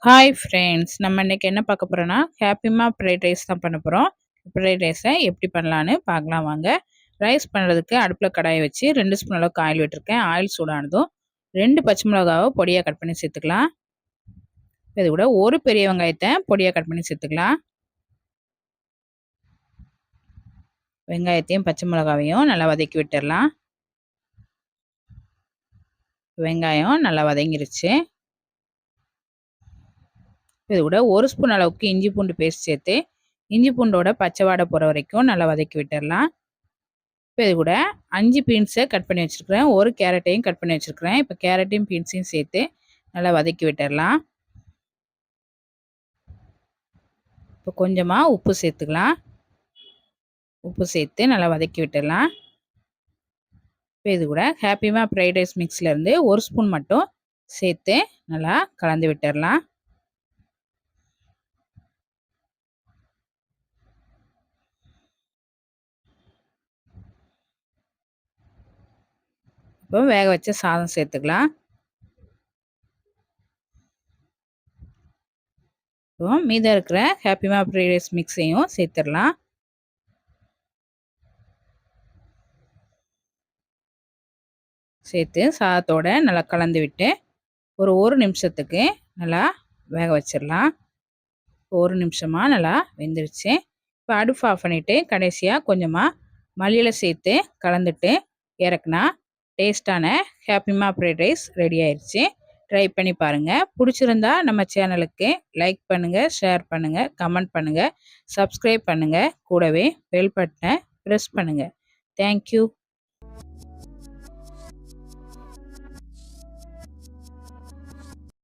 Hi friends, நம்ம இன்னைக்கு என்ன பார்க்க போறோம்னா ஹேப்பிமா ஃப்ரைட் ரைஸ் தான் பண்ண போகிறோம். ஃப்ரைட் ரைஸை எப்படி பண்ணலான்னு பார்க்கலாம் வாங்க. ரைஸ் பண்ணுறதுக்கு அடுப்பில் கடாயை வச்சு 2 ஸ்பூன் அளவுக்கு ஆயில் விட்டுருக்கேன். ஆயில் சூடானதும் 2 பச்சை மிளகாவை பொடியாக கட் பண்ணி சேர்த்துக்கலாம். இது கூட ஒரு பெரிய வெங்காயத்தை பொடியாக கட் பண்ணி சேர்த்துக்கலாம். வெங்காயத்தையும் பச்சை மிளகாவையும் நல்லா வதக்கி விட்டுடலாம். வெங்காயம் நல்லா வதங்கிருச்சு. இது கூட ஒரு ஸ்பூன் அளவுக்கு இஞ்சி பூண்டு பேஸ்ட் சேர்த்து இஞ்சி பூண்டோட பச்சை வாடை போகிற வரைக்கும் நல்லா வதக்கி விட்டுடலாம். இப்போ இது கூட 5 பீன்ஸை கட் பண்ணி வச்சுருக்கிறேன். ஒரு கேரட்டையும் கட் பண்ணி வச்சுருக்கிறேன். இப்போ கேரட்டையும் பீன்ஸையும் சேர்த்து நல்லா வதக்கி விட்டுடலாம். இப்போ கொஞ்சமாக உப்பு சேர்த்துக்கலாம். உப்பு சேர்த்து நல்லா வதக்கி விட்டுடலாம். இப்போ இது கூட ஹேப்பிமா ஃப்ரைட் ரைஸ் மிக்ஸ்லேருந்து ஒரு ஸ்பூன் மட்டும் சேர்த்து நல்லா கலந்து விட்டுடலாம். இப்போ வேக வச்ச சாதம் சேர்த்துக்கலாம். இப்போ மீதம் இருக்கிற ஹேப்பிமா ஃப்ரைட் ரைஸ் மிக்ஸையும் சேர்த்துடலாம். சேர்த்து சாதத்தோடு நல்லா கலந்து விட்டு ஒரு நிமிஷத்துக்கு நல்லா வேக வச்சிடலாம். 1 நிமிஷமாக நல்லா வெந்துருச்சு. இப்போ அடுப்பு ஆஃப் பண்ணிவிட்டு கடைசியாக கொஞ்சமாக மல்லியில சேர்த்து கலந்துட்டு இறக்குனா டேஸ்டான ஹேப்பிமா ஃப்ரைட் ரைஸ் ரெடி ஆயிடுச்சு. ட்ரை பண்ணி பாருங்கள். பிடிச்சிருந்தா நம்ம சேனலுக்கு லைக் பண்ணுங்கள், ஷேர் பண்ணுங்கள், கமெண்ட் பண்ணுங்கள், சப்ஸ்கிரைப் பண்ணுங்கள். கூடவே பெல் பட்டனை ப்ரெஸ் பண்ணுங்கள். தேங்க்யூ.